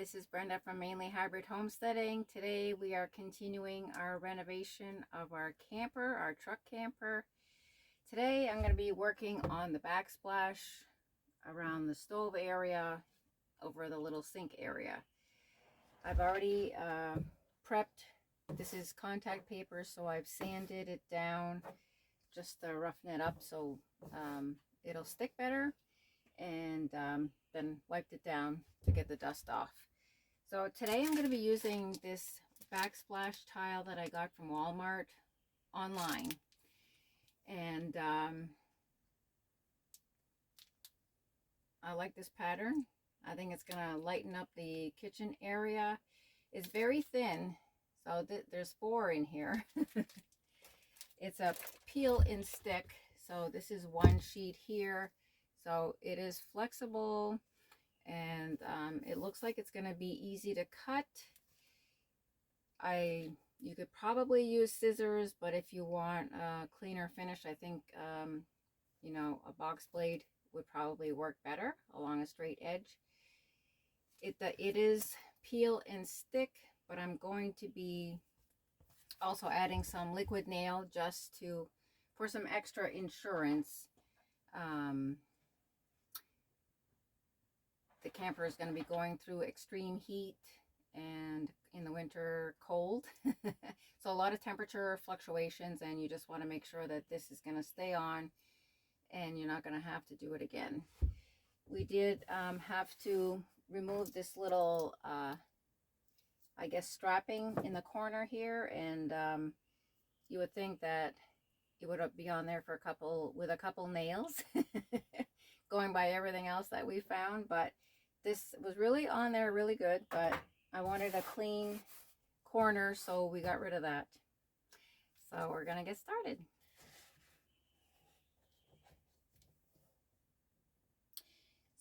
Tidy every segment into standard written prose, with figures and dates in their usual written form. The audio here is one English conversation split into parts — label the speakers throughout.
Speaker 1: this is Brenda from Mainly Hybrid Homesteading. Today we are continuing our renovation of our camper, our truck camper. Today I'm going to be working on the backsplash around the stove area, over the little sink area. I've already prepped, this is contact paper, so I've sanded it down just to roughen it up so it'll stick better, and then wiped it down to get the dust off. So today I'm going to be using this backsplash tile that I got from Walmart online, and I like this pattern. I think it's going to lighten up the kitchen area. It's very thin, so there's 4 in here. It's a peel and stick, so this is 1 sheet here. So it is flexible, and it looks like it's going to be easy to cut. You could probably use scissors, but if you want a cleaner finish, I think you know, a box blade would probably work better along a straight edge. It is peel and stick, but I'm going to be also adding some liquid nail just for some extra insurance. The camper is going to be going through extreme heat and in the winter cold. So a lot of temperature fluctuations, and you just want to make sure that this is going to stay on and you're not going to have to do it again. We did have to remove this little I guess strapping in the corner here, and you would think that it would be on there for a couple nails going by everything else that we found, but this was really on there really good. But I wanted a clean corner, so we got rid of that. So we're gonna get started.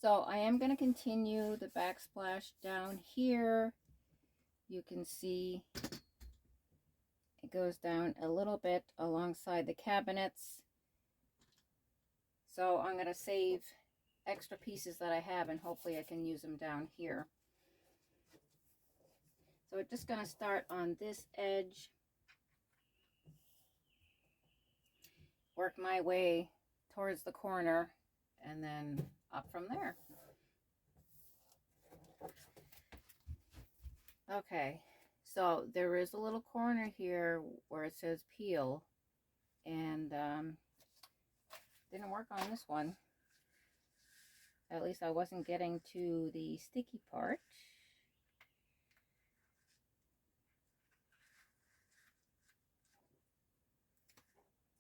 Speaker 1: So I am going to continue the backsplash down here. You can see it goes down a little bit alongside the cabinets. So I'm going to save extra pieces that I have, and hopefully I can use them down here. So we're just going to start on this edge, work my way towards the corner, and then up from there. Okay, so there is a little corner here where it says peel, and didn't work on this one. At least I wasn't getting to the sticky part.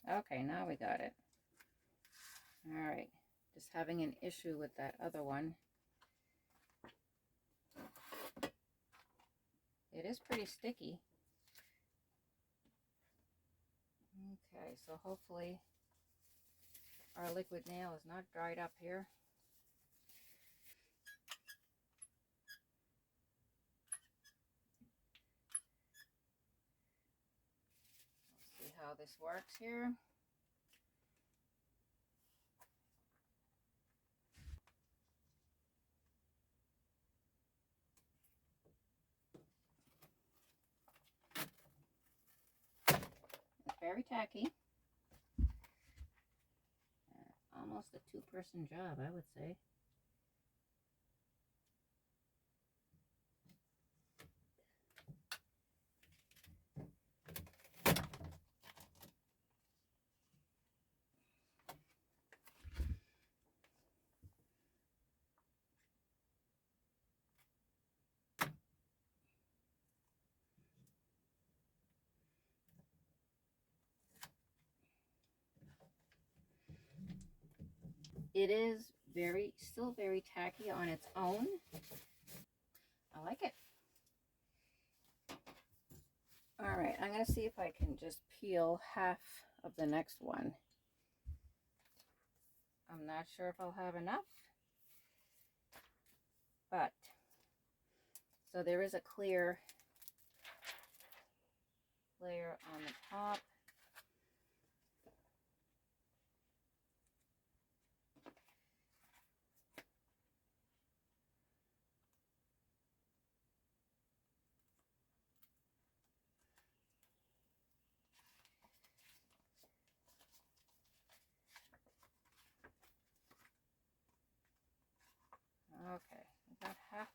Speaker 1: Okay, now we got it. All right, just having an issue with that other one. It is pretty sticky. Okay, so hopefully our liquid nail is not dried up here. Let's see how this works here. Very tacky. Almost a 2-person job, I would say. It is still very tacky on its own. I like it. All right, I'm going to see if I can just peel half of the next one. I'm not sure if I'll have enough, but so there is a clear layer on the top.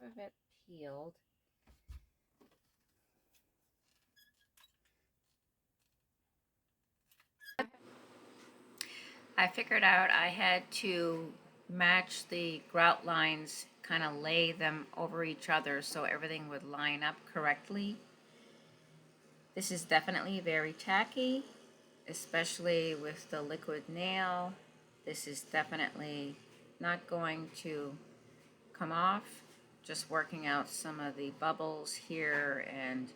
Speaker 1: of it peeled. I figured out I had to match the grout lines, kind of lay them over each other so everything would line up correctly. This is definitely very tacky, especially with the liquid nail. This is definitely not going to come off. Just working out some of the bubbles here and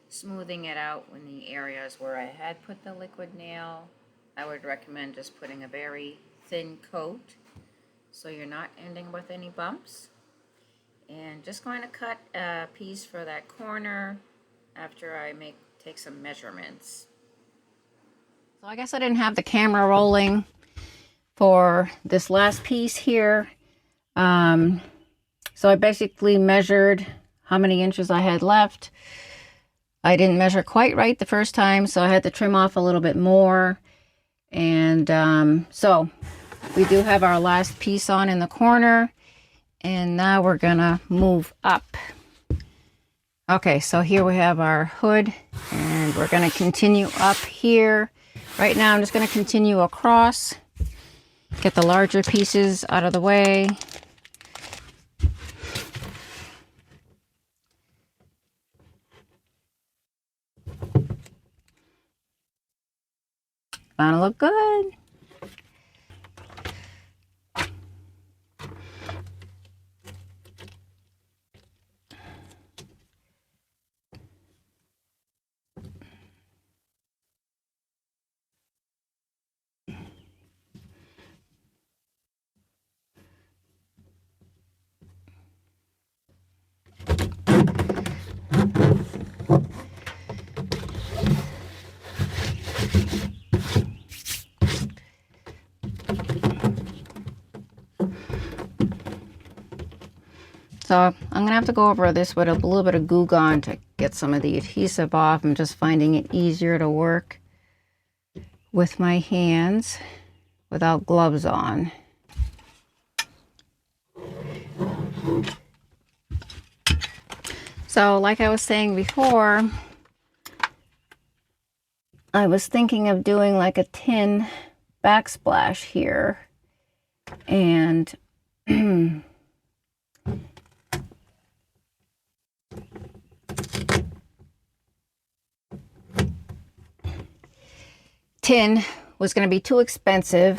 Speaker 1: smoothing it out in the areas where I had put the liquid nail. I would recommend just putting a very thin coat so you're not ending with any bumps. And just going to cut a piece for that corner after I take some measurements. So I guess I didn't have the camera rolling for this last piece here. So I basically measured how many inches I had left. I didn't measure quite right the first time, so I had to trim off a little bit more. And so we do have our last piece on in the corner, and now we're gonna move up. Okay, so here we have our hood, and we're gonna continue up here. Right now I'm just gonna continue across, get the larger pieces out of the way. Gonna look good. So I'm gonna have to go over this with a little bit of Goo Gone to get some of the adhesive off. I'm just finding it easier to work with my hands without gloves on. So like I was saying before, I was thinking of doing like a tin backsplash here, and tin was going to be too expensive.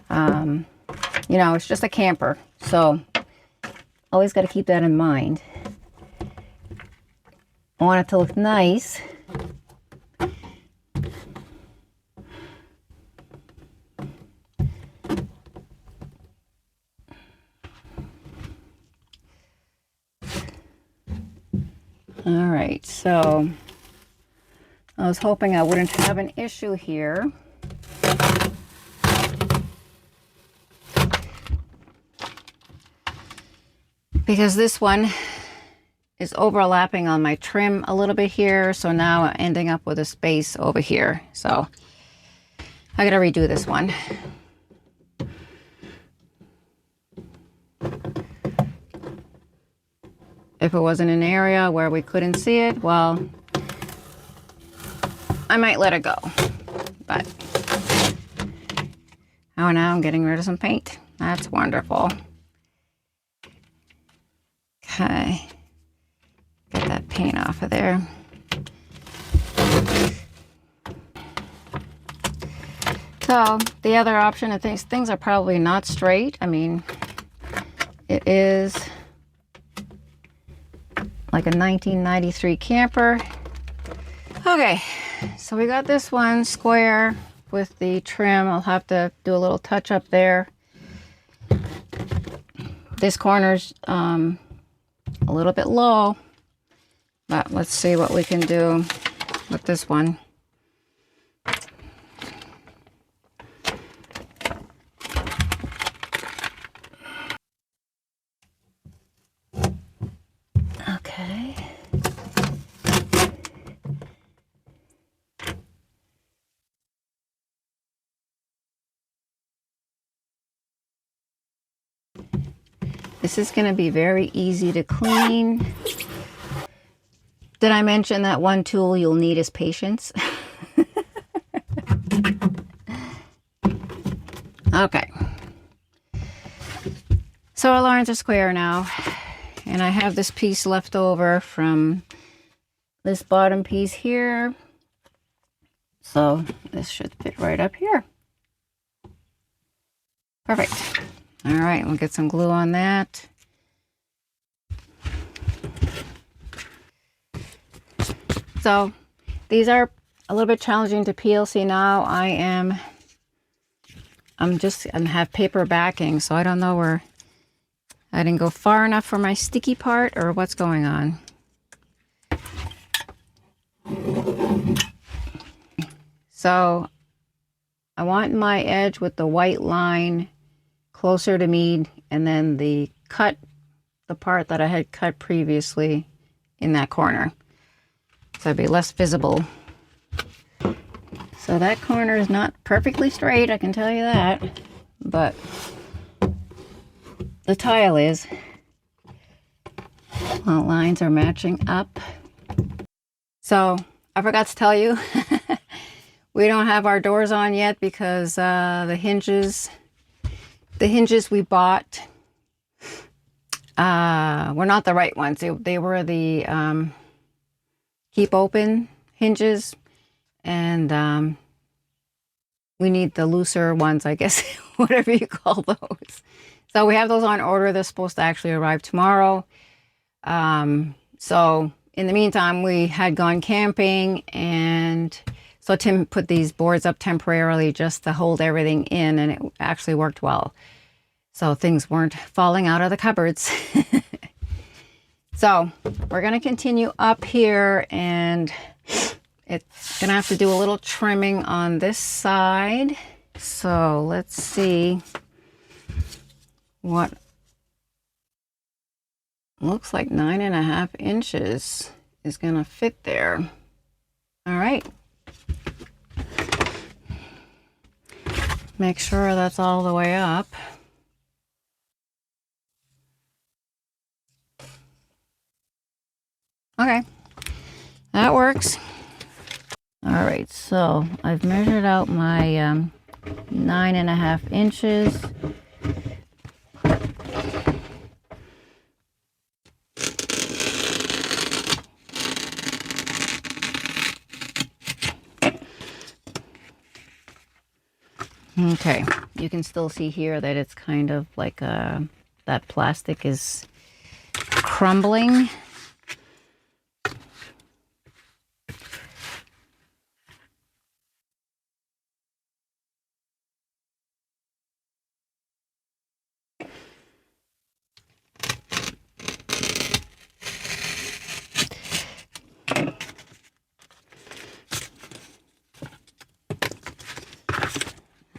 Speaker 1: You know, it's just a camper, so always got to keep that in mind. I want it to look nice. All right, so I was hoping I wouldn't have an issue here. Because this one is overlapping on my trim a little bit here, so now I'm ending up with a space over here. So I gotta redo this one. If it wasn't an area where we couldn't see it, well, I might let it go. But oh, now I'm getting rid of some paint. That's wonderful. Okay, get that paint off of there. So the other option, I think things are probably not straight. I mean, it is like a 1993 camper. Okay, so we got this one square with the trim. I'll have to do a little touch up there. This corner's a little bit low, but let's see what we can do with this one. Okay. This is going to be very easy to clean. Did I mention that one tool you'll need is patience? Okay. So our lines are square now. And I have this piece left over from this bottom piece here. So this should fit right up here. Perfect. All right, we'll get some glue on that. So these are a little bit challenging to peel. See, now I have paper backing, so I don't know where I didn't go far enough for my sticky part or what's going on. So I want my edge with the white line closer to me, and then the part that I had cut previously in that corner. So it'd be less visible. So that corner is not perfectly straight, I can tell you that, but the tile is. The lines are matching up. So I forgot to tell you, we don't have our doors on yet because the hinges we bought were not the right ones. They were the keep open hinges, and we need the looser ones, I guess, whatever you call those. So we have those on order. They're supposed to actually arrive tomorrow. So in the meantime, we had gone camping, and so Tim put these boards up temporarily just to hold everything in, and it actually worked well. So things weren't falling out of the cupboards. So we're going to continue up here, and it's going to have to do a little trimming on this side. So let's see what looks like 9.5 inches is going to fit there. All right. Make sure that's all the way up. Okay, that works. All right, so I've measured out my 9.5 inches. Okay, you can still see here that it's kind of like that plastic is crumbling.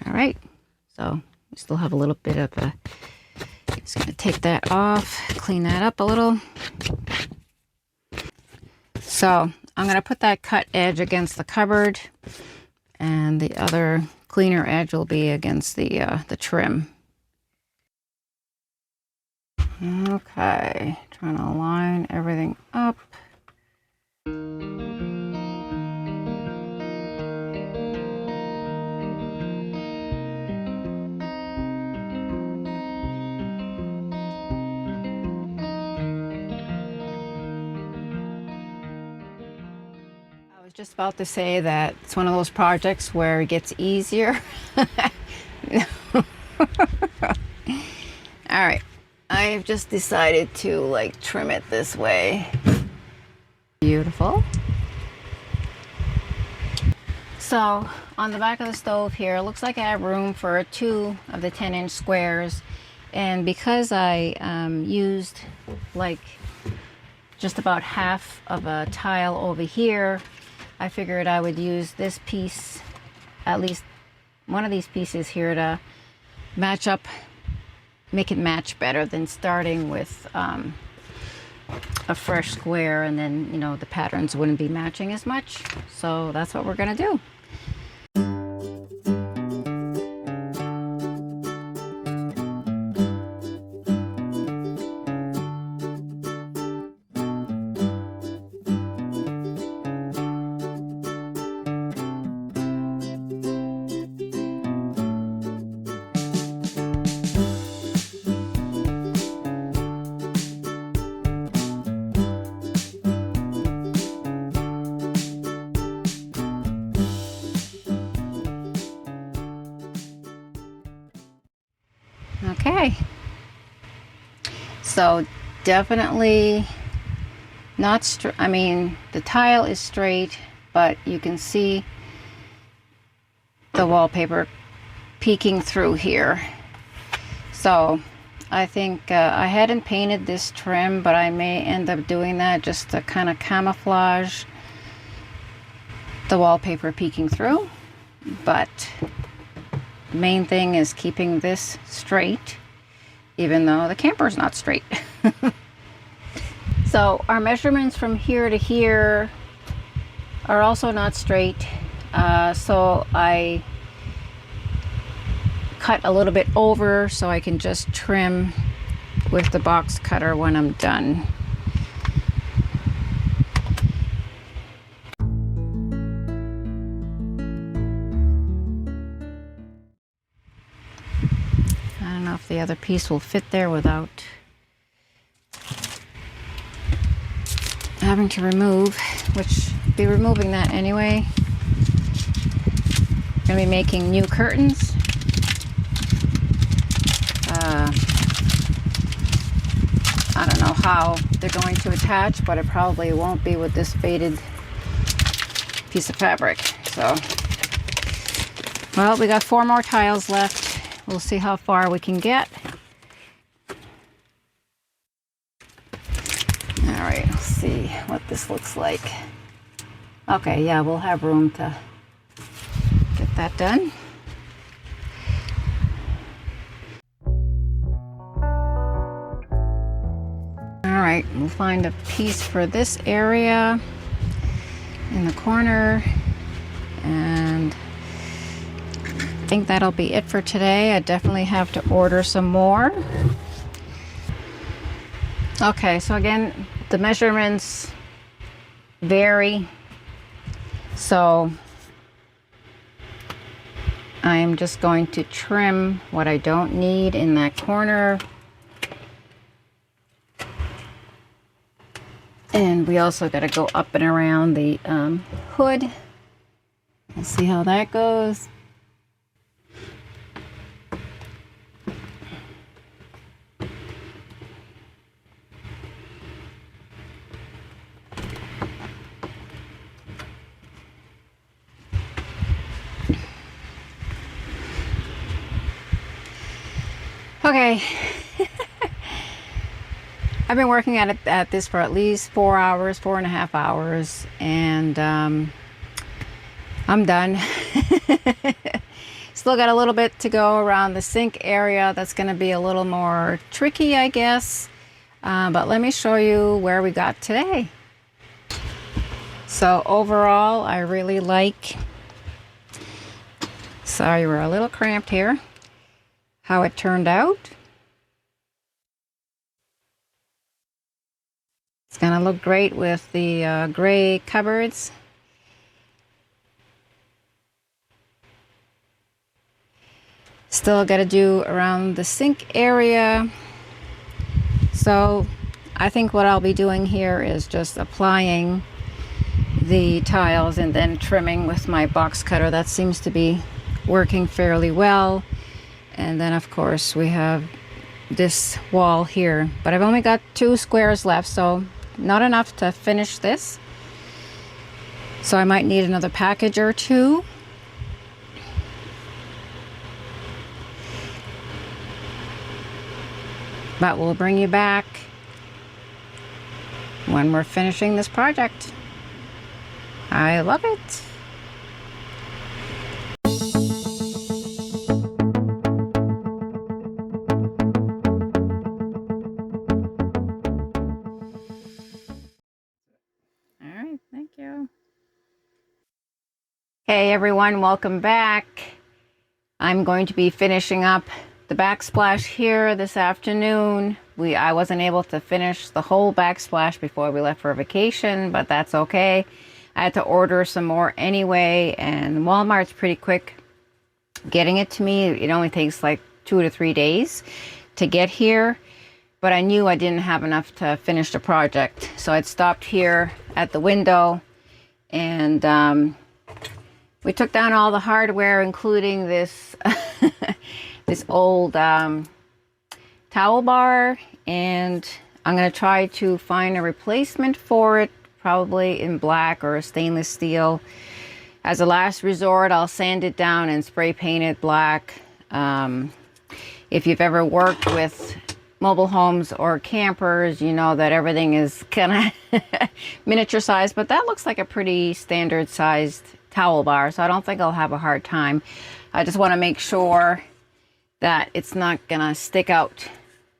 Speaker 1: All right, so we still have a little bit of a, just gonna take that off, clean that up a little. So I'm gonna put that cut edge against the cupboard, and the other cleaner edge will be against the trim. Okay, trying to line everything up. I was just about to say that it's one of those projects where it gets easier. All right, I've just decided to like trim it this way. Beautiful. So on the back of the stove here, it looks like I have room for 2 of the 10-inch squares, and because I used like just about half of a tile over here, I figured I would use this piece, at least one of these pieces here, to match up, make it match better than starting with a fresh square, and then, you know, the patterns wouldn't be matching as much. So that's what we're gonna do. Okay. So definitely not straight. I mean, the tile is straight, but you can see the wallpaper peeking through here. So I think I hadn't painted this trim, but I may end up doing that just to kind of camouflage the wallpaper peeking through. But the main thing is keeping this straight, even though the camper's not straight. So our measurements from here to here are also not straight. So I cut a little bit over so I can just trim with the box cutter when I'm done. I don't know if the other piece will fit there without having to remove, which I'll be removing that anyway. I'm gonna be making new curtains. I don't know how they're going to attach, but it probably won't be with this faded piece of fabric. So, well, we got 4 more tiles left. We'll see how far we can get. All right, let's see what this looks like. Okay, yeah, we'll have room to get that done. All right, we'll find a piece for this area in the corner, and I think that'll be it for today. I definitely have to order some more. Okay, so again, the measurements vary, so I am just going to trim what I don't need in that corner. And we also got to go up and around the hood. We'll see how that goes. Okay. I've been working at this for at least 4 hours, 4.5 hours, and I'm done. Still got a little bit to go around the sink area. That's going to be a little more tricky, I guess. But let me show you where we got today. So overall, I really like, sorry, we're a little cramped here, how it turned out. It's gonna look great with the gray cupboards. Still got to do around the sink area. So I think what I'll be doing here is just applying the tiles and then trimming with my box cutter. That seems to be working fairly well. And then of course we have this wall here, but I've only got 2 squares left, so not enough to finish this. So I might need another package or 2. But we'll bring you back when we're finishing this project. I love it. Hey everyone, welcome back. I'm going to be finishing up the backsplash here this afternoon. I wasn't able to finish the whole backsplash before we left for vacation, but that's okay. I had to order some more anyway, and Walmart's pretty quick getting it to me. It only takes like 2 to 3 days to get here, but I knew I didn't have enough to finish the project. So I'd stopped here at the window, and we took down all the hardware, including this this old towel bar, and I'm going to try to find a replacement for it, probably in black or a stainless steel. As a last resort, I'll sand it down and spray paint it black. If you've ever worked with mobile homes or campers, you know that everything is kind of miniature sized, but that looks like a pretty standard sized towel bar, so I don't think I'll have a hard time. I just want to make sure that it's not gonna stick out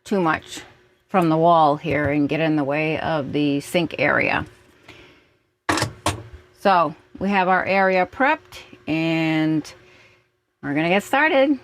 Speaker 1: too much from the wall here and get in the way of the sink area. So we have our area prepped and we're gonna get started.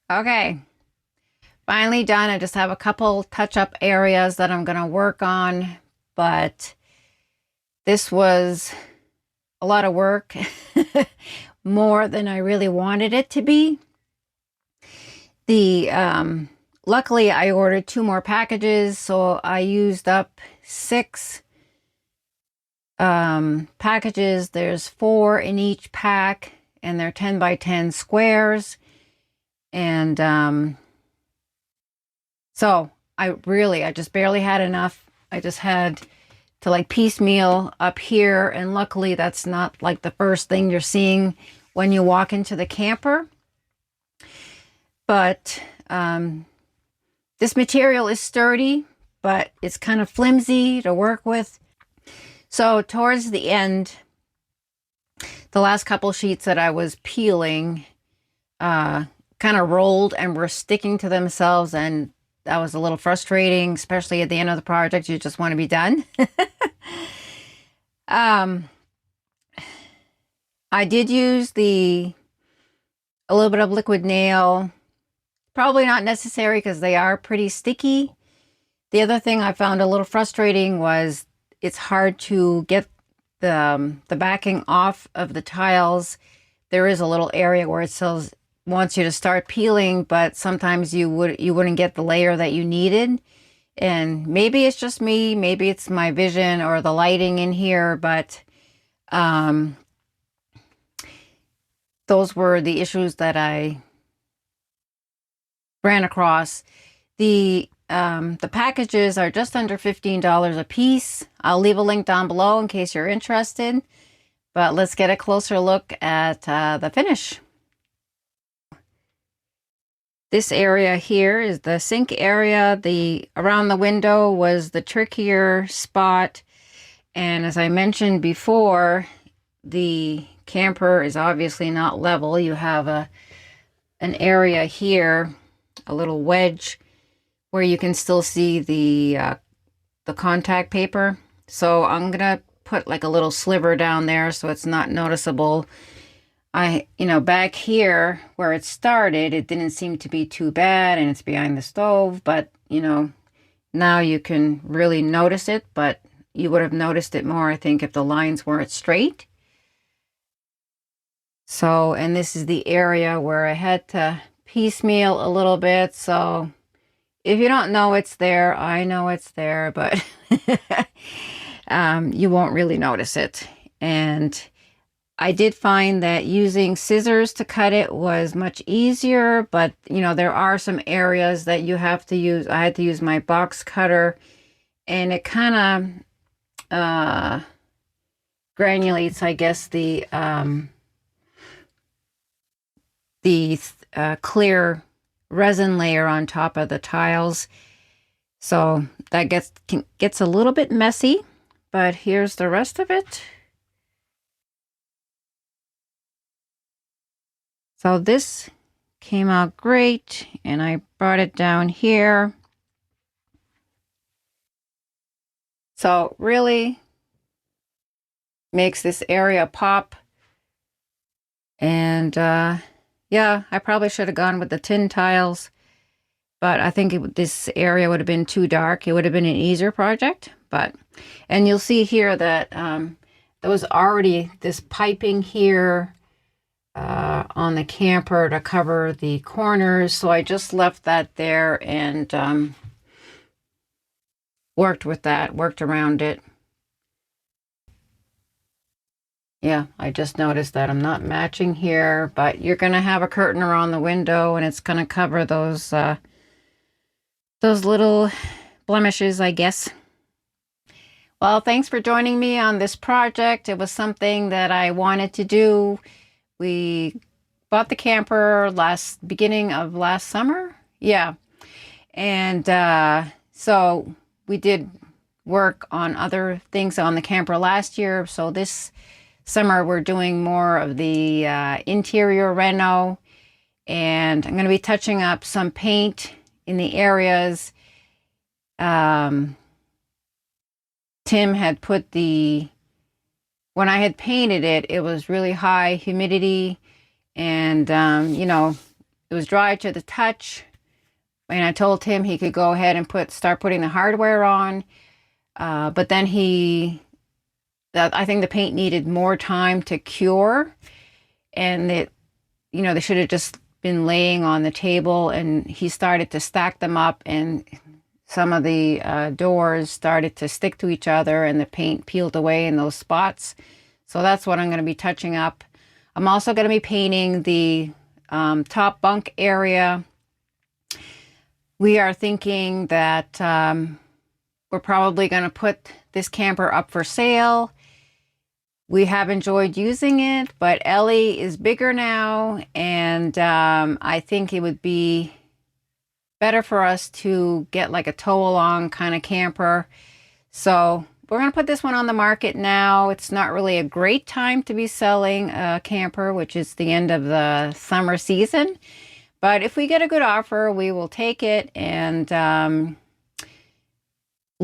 Speaker 1: Okay, finally done. I just have a couple touch-up areas that I'm going to work on, but this was a lot of work, more than I really wanted it to be. Luckily I ordered 2 more packages, so I used up 6 packages. There's 4 in each pack, and they're 10 by 10 squares. And so I just barely had enough. I just had to like piecemeal up here, and luckily that's not like the first thing you're seeing when you walk into the camper. But this material is sturdy, but it's kind of flimsy to work with. So towards the end, the last couple sheets that I was peeling kind of rolled and were sticking to themselves, and that was a little frustrating, especially at the end of the project. You just want to be done. I did use a little bit of liquid nail. Probably not necessary because they are pretty sticky. The other thing I found a little frustrating was it's hard to get the backing off of the tiles. There is a little area where it says wants you to start peeling, but sometimes you wouldn't get the layer that you needed. And maybe it's just me, maybe it's my vision or the lighting in here, but those were the issues that I ran across. The packages are just under $15 a piece. I'll leave a link down below in case you're interested, but let's get a closer look at the finish. This area here is the sink area. Around the window was the trickier spot. And as I mentioned before, the camper is obviously not level. You have an area here, a little wedge, where you can still see the contact paper. So I'm gonna put like a little sliver down there so it's not noticeable. Back here where it started, it didn't seem to be too bad, and it's behind the stove, but now you can really notice it, but you would have noticed it more, I think, if the lines weren't straight. So, and this is the area where I had to piecemeal a little bit. So if you don't know it's there, I know it's there, but you won't really notice it. And I did find that using scissors to cut it was much easier, but there are some areas that you have to use. I had to use my box cutter, and it kind of granulates, I guess, the clear resin layer on top of the tiles. So that gets a little bit messy, but here's the rest of it. So this came out great, and I brought it down here. So really makes this area pop. And yeah, I probably should have gone with the tin tiles, but I think this area would have been too dark. It would have been an easier project. And you'll see here that there was already this piping here on the camper to cover the corners. So I just left that there and worked with that, worked around it. Yeah, I just noticed that I'm not matching here, but you're going to have a curtain around the window and it's going to cover those little blemishes, I guess. Well, thanks for joining me on this project. It was something that I wanted to do. We bought the camper beginning of last summer. Yeah. And so we did work on other things on the camper last year. So this summer we're doing more of the interior reno, and I'm going to be touching up some paint in the areas. Tim had put when I had painted it, it was really high humidity and, you know, it was dry to the touch. And I told him he could go ahead and start putting the hardware on. But then I think the paint needed more time to cure. And they should have just been laying on the table, and he started to stack them up, and some of the doors started to stick to each other and the paint peeled away in those spots. So that's what I'm going to be touching up. I'm also going to be painting the top bunk area. We are thinking that we're probably going to put this camper up for sale. We have enjoyed using it, but Ellie is bigger now, and I think it would be better for us to get like a tow-along kind of camper. So we're going to put this one on the market now. It's not really a great time to be selling a camper, which is the end of the summer season. But if we get a good offer, we will take it and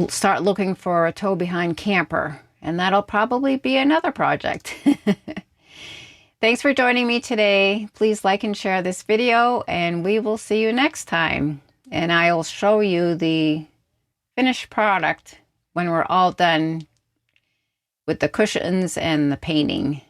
Speaker 1: start looking for a tow-behind camper. And that'll probably be another project. Thanks for joining me today. Please like and share this video, and we will see you next time. And I'll show you the finished product when we're all done with the cushions and the painting.